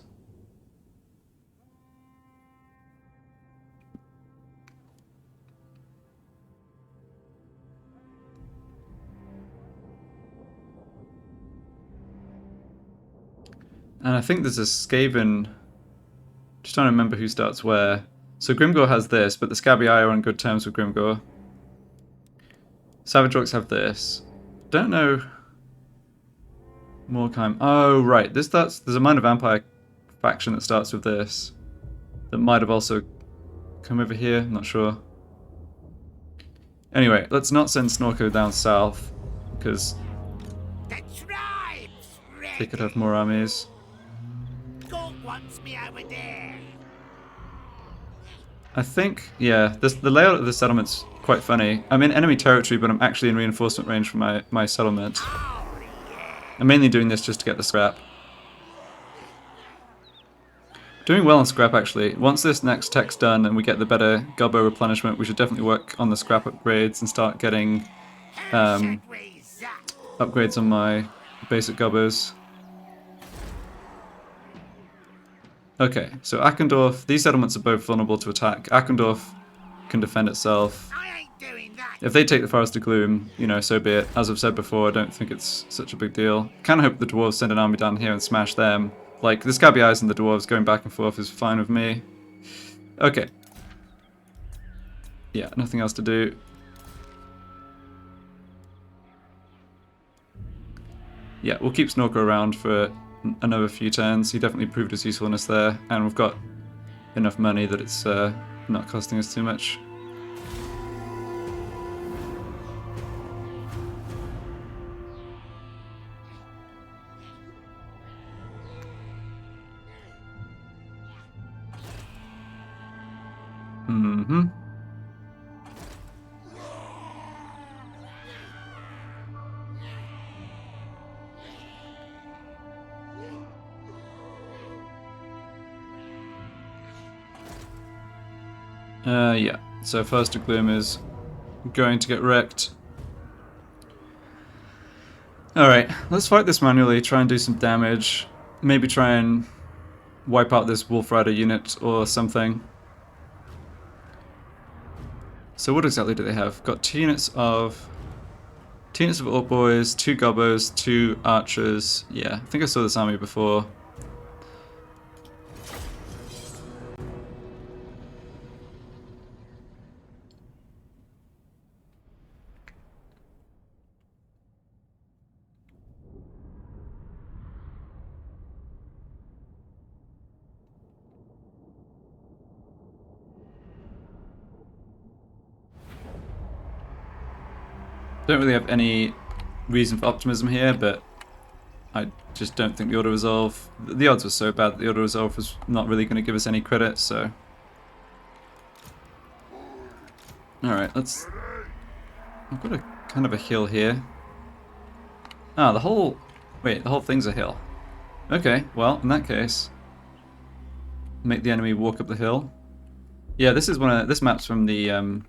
And I think there's a Skaven. Just trying to remember who starts where. So Grimgor has this, but the Scabby Eye are on good terms with Grimgor. Savage Orcs have this. Don't know. Morkheim. Oh, right. There's a Mind of Vampire faction that starts with this. That might have also come over here. I'm not sure. Anyway, let's not send Snorko down south, because The tribe's ready. they could have more armies. Gold wants me over there. I think, yeah, the layout of the settlement's quite funny. I'm in enemy territory, but I'm actually in reinforcement range for my settlement. Oh yeah. I'm mainly doing this just to get the scrap. Doing well on scrap, actually. Once this next tech's done and we get the better gobbo replenishment, we should definitely work on the scrap upgrades and start getting Sideways up. upgrades on my basic gobbos. Okay, so Akendorf, these settlements are both vulnerable to attack. Akendorf can defend itself. I ain't doing that. If they take the Forest of Gloom, you know, so be it. As I've said before, I don't think it's such a big deal. Kind of hope the dwarves send an army down here and smash them. Like, the Scabby Eyes and the dwarves going back and forth is fine with me. Okay. Yeah, nothing else to do. Yeah, we'll keep Snorko around for another few turns. He definitely proved his usefulness there, and we've got enough money that it's not costing us too much. Mm-hmm. Yeah, so Forest of Gloom is going to get wrecked. Alright, let's fight this manually, try and do some damage. Maybe try and wipe out this Wolf Rider unit or something. So what exactly do they have? Got two units of Orc Boys, 2 Gobbos, 2 Archers. Yeah, I think I saw this army before. Don't really have any reason for optimism here, but I just don't think the auto resolve. The odds were so bad that the auto resolve was not really going to give us any credit. So, all right, let's. I've got a kind of a hill here. Ah, the whole thing's a hill. Okay, well in that case, make the enemy walk up the hill. Yeah, this map's from the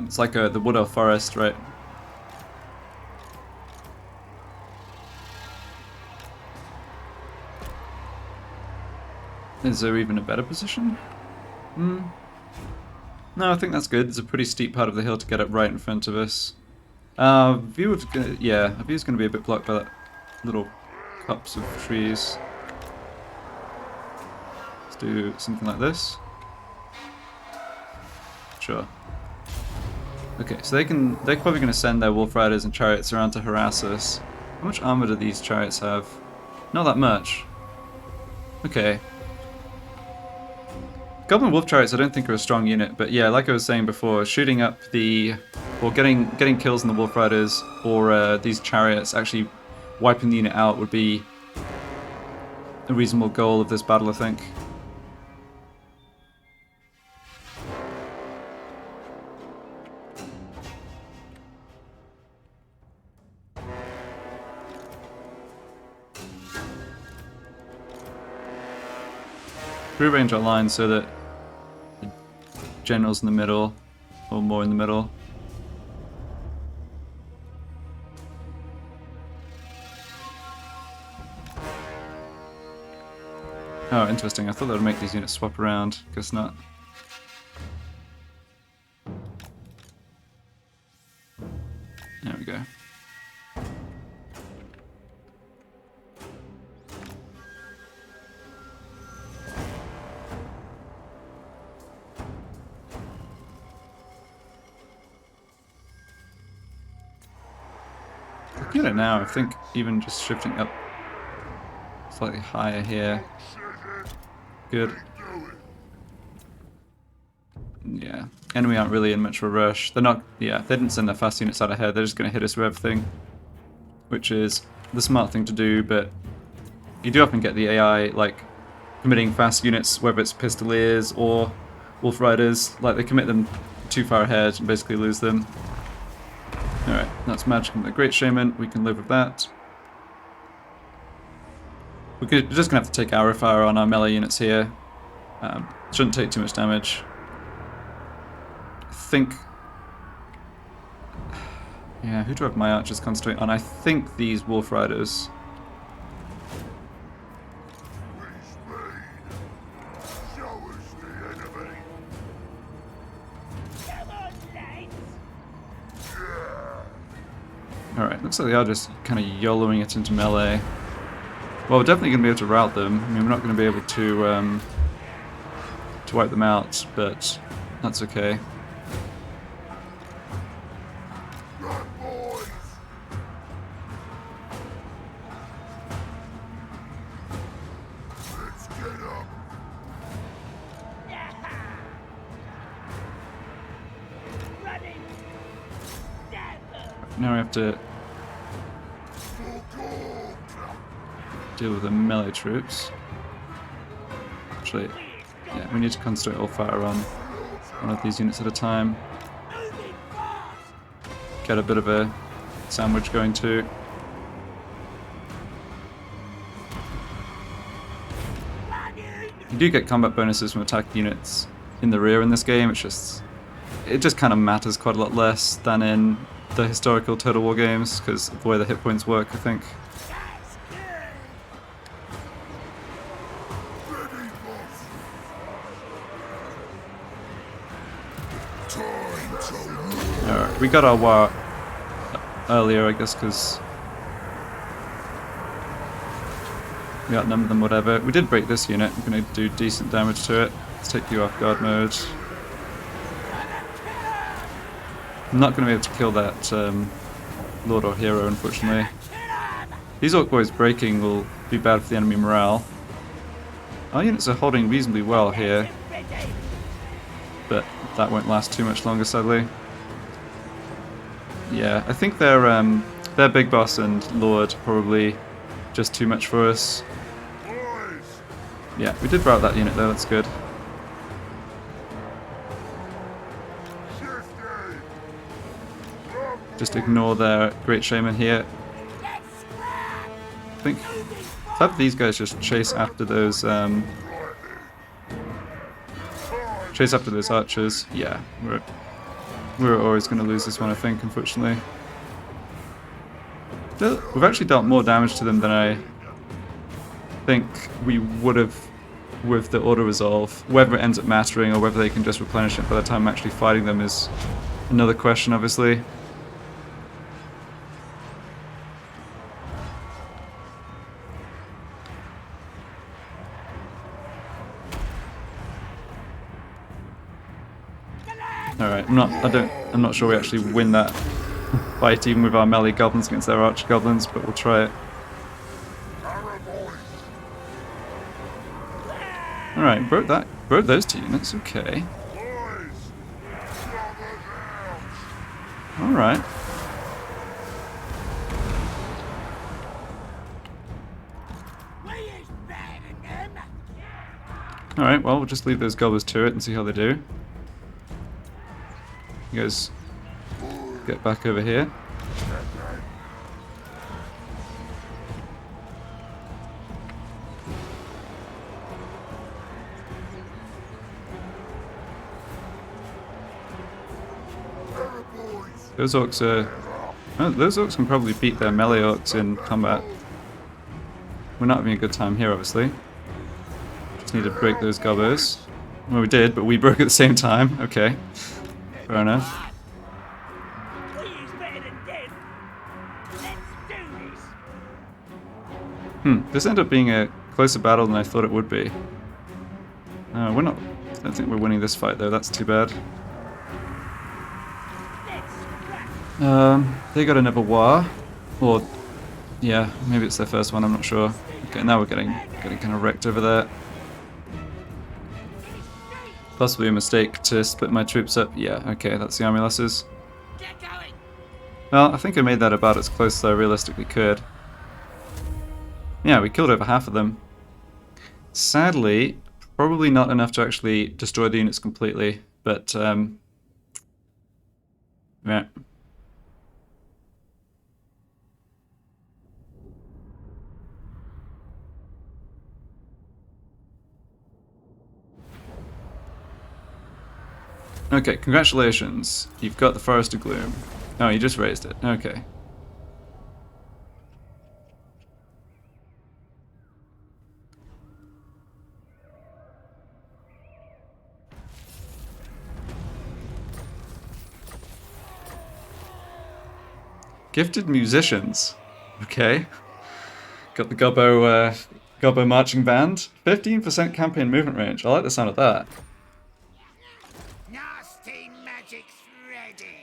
it's like the Wood Elf Forest, right? Is there even a better position? No, I think that's good. It's a pretty steep part of the hill to get up right in front of us. View is gonna, yeah, our view's gonna be a bit blocked by that little cups of trees. Let's do something like this. Sure. Okay, so they're probably gonna send their wolf riders and chariots around to harass us. How much armor do these chariots have? Not that much. Okay. Goblin wolf chariots I don't think are a strong unit, but yeah, like I was saying before, shooting up the, or getting kills on the wolf riders, or these chariots actually wiping the unit out would be a reasonable goal of this battle, I think. Rearrange our lines so that the general's in the middle, or more in the middle. Oh, interesting. I thought that would make these units swap around. Guess not. There we go. Looking at it now, I think even just shifting up slightly higher here. Good. Yeah. Enemy aren't really in much of a rush. They're not, yeah, they didn't send their fast units out ahead. They're just going to hit us with everything. Which is the smart thing to do, but you do often get the AI, like, committing fast units, whether it's pistoliers or wolf riders. Like, they commit them too far ahead and basically lose them. Alright, that's magic from the Great Shaman. We can live with that. We're just going to have to take arrow fire on our melee units here. Shouldn't take too much damage. I think... Yeah, who do I have my archers concentrate on? I think these wolf riders. Alright, looks like they are just kind of YOLOing it into melee. Well, we're definitely going to be able to rout them. I mean, we're not going to be able to wipe them out, but that's okay. Now we have to deal with the melee troops. Actually, yeah, we need to concentrate all fire on one of these units at a time. Get a bit of a sandwich going too. You do get combat bonuses from attack units in the rear in this game. It just kind of matters quite a lot less than in the historical Total War games because of the way the hit points work, I think. Alright, we got our war earlier, I guess, because we outnumbered them, whatever. We did break this unit. We're going to do decent damage to it. Let's take you off guard mode. I'm not going to be able to kill that Lord or Hero, unfortunately. These Orc Boys breaking will be bad for the enemy morale. Our units are holding reasonably well here, but that won't last too much longer, sadly. Yeah, I think their Big Boss and Lord probably just too much for us. Yeah, we did rout that unit though, that's good. Just ignore their Great Shaman here. I think have these guys just chase after those archers. Yeah, we're always going to lose this one, I think, unfortunately. We've actually dealt more damage to them than I think we would have with the auto-resolve. Whether it ends up mattering or whether they can just replenish it by the time I'm actually fighting them is another question, obviously. Alright, I'm not sure we actually win that fight even with our melee goblins against their archer goblins, but we'll try it. Alright, broke those 2 units, okay. Alright. Alright, well, we'll just leave those goblins to it and see how they do. You guys get back over here. Those orcs are... Oh, those orcs can probably beat their melee orcs in combat. We're not having a good time here, obviously. Just need to break those gobbos. Well, we did, but we broke at the same time. Okay. Fair enough. This ended up being a closer battle than I thought it would be. We're not... I don't think we're winning this fight, though. That's too bad. They got another war. Or... yeah, maybe it's their first one, I'm not sure. Okay, now we're getting kind of wrecked over there. Possibly a mistake to split my troops up. Yeah, okay, that's the army losses. Well, I think I made that about as close as I realistically could. Yeah, we killed over half of them. Sadly, probably not enough to actually destroy the units completely, but yeah. Okay, congratulations. You've got the Forest of Gloom. Oh, you just raised it. Okay. Gifted musicians. Okay. Got the Gobbo marching band. 15% campaign movement range. I like the sound of that.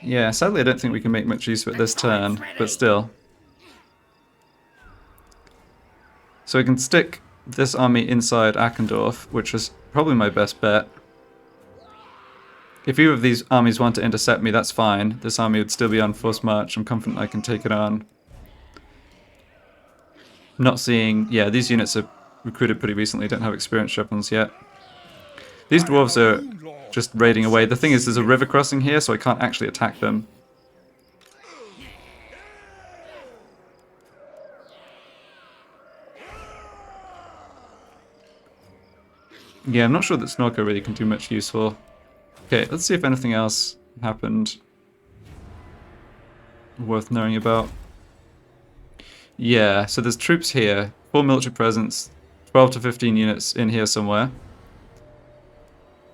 Yeah, sadly I don't think we can make much use of it this turn, but still. So we can stick this army inside Arachnarok, which is probably my best bet. If either of these armies want to intercept me, that's fine. This army would still be on forced march. I'm confident I can take it on. Not seeing... yeah, these units are recruited pretty recently, don't have experienced chaplains yet. These dwarves are just raiding away. The thing is, there's a river crossing here, so I can't actually attack them. Yeah, I'm not sure that Snorko really can do much useful. Okay, let's see if anything else happened worth knowing about. Yeah, so there's troops here. 4 military presence, 12 to 15 units in here somewhere.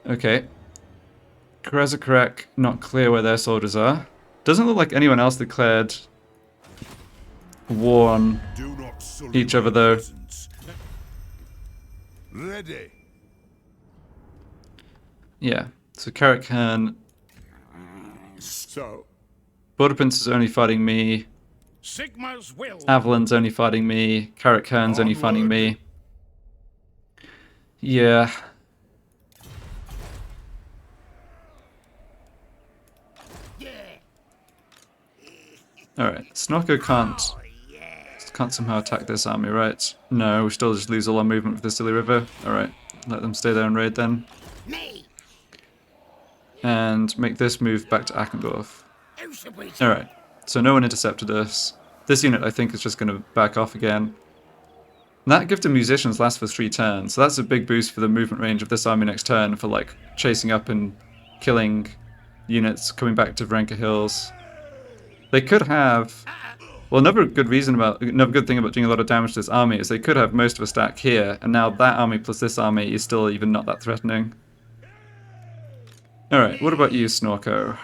Okay. Karezakarak, not clear where their soldiers are. Doesn't look like anyone else declared war on each other, though. Ready. Yeah, so Karakhan... So. Border Prince is only fighting me. Sigma's will. Avalon's only fighting me. Karakhan's only fighting me. Yeah. Alright, Snorko can't somehow attack this army, right? No, we still just lose all our movement with the silly river. Alright, let them stay there and raid then. And make this move back to Arachnarok. Alright, so no one intercepted us. This unit I think is just going to back off again. And that gift of musicians lasts for 3 turns, so that's a big boost for the movement range of this army next turn for like chasing up and killing units coming back to Vrenka Hills. They could have... well, another good thing about doing a lot of damage to this army is they could have most of a stack here, and now that army plus this army is still even not that threatening. Alright, what about you, Snorko?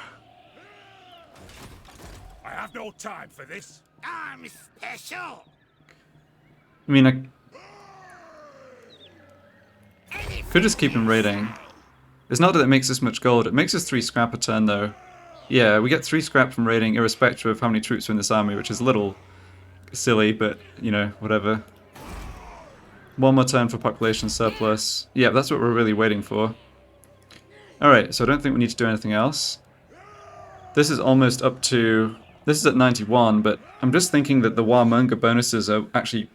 I have no time for this. I'm special. I mean, I could just keep him raiding. It's not that it makes us much gold. It makes us 3 scrap a turn, though. Yeah, we get 3 scrap from raiding, irrespective of how many troops are in this army, which is a little silly, but, you know, whatever. 1 more turn for population surplus. Yeah, that's what we're really waiting for. Alright, so I don't think we need to do anything else. This is almost up to... This is at 91, but I'm just thinking that the Warmonger bonuses are actually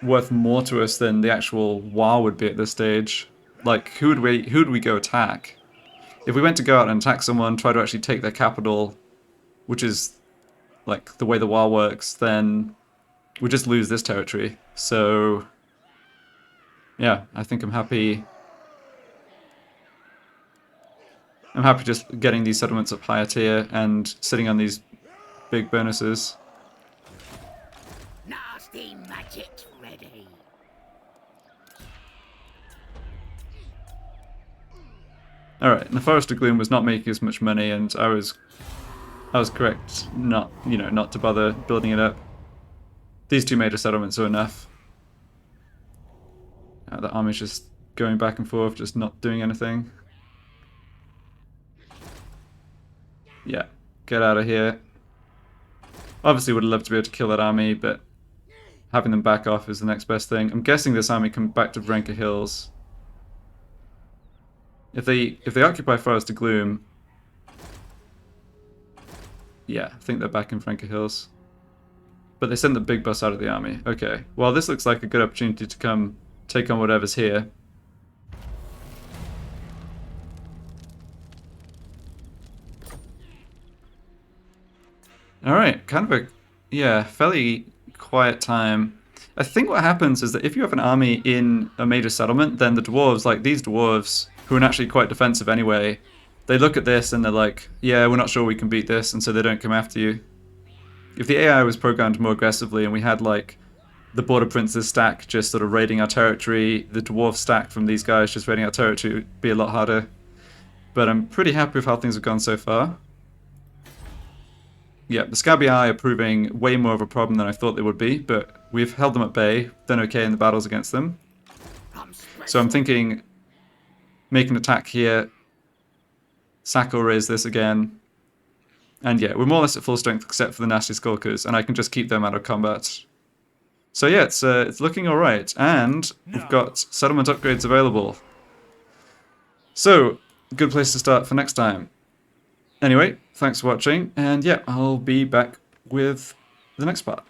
worth more to us than the actual war would be at this stage. Like, who would we go attack? If we went to go out and attack someone, try to actually take their capital, which is, like, the way the war works, then we just lose this territory. So, yeah, I think I'm happy... just getting these settlements up higher tier and sitting on these big bonuses. Nasty magic's ready. Alright, and the Forest of Gloom was not making as much money, and I was correct not to bother building it up. These 2 major settlements are enough. The army's just going back and forth, just not doing anything. Yeah, get out of here. Obviously would have loved to be able to kill that army, but having them back off is the next best thing. I'm guessing this army comes back to Vrenka Hills. If they occupy Forest of Gloom... Yeah, I think they're back in Vrenka Hills. But they sent the big boss out of the army. Okay, well this looks like a good opportunity to come take on whatever's here. Alright, kind of a, fairly quiet time. I think what happens is that if you have an army in a major settlement, then the dwarves, like these dwarves, who are naturally quite defensive anyway, they look at this and they're like, yeah, we're not sure we can beat this, and so they don't come after you. If the AI was programmed more aggressively and we had, like, the Border Princes stack just sort of raiding our territory, the dwarf stack from these guys just raiding our territory, it would be a lot harder. But I'm pretty happy with how things have gone so far. Yeah, the Scabby Eye are proving way more of a problem than I thought they would be, but we've held them at bay, done okay in the battles against them. So I'm thinking, make an attack here, sack or raise this again, and yeah, we're more or less at full strength except for the nasty Skulkers, and I can just keep them out of combat. So yeah, it's looking alright, and we've got settlement upgrades available. So, good place to start for next time. Anyway, thanks for watching, and yeah, I'll be back with the next part.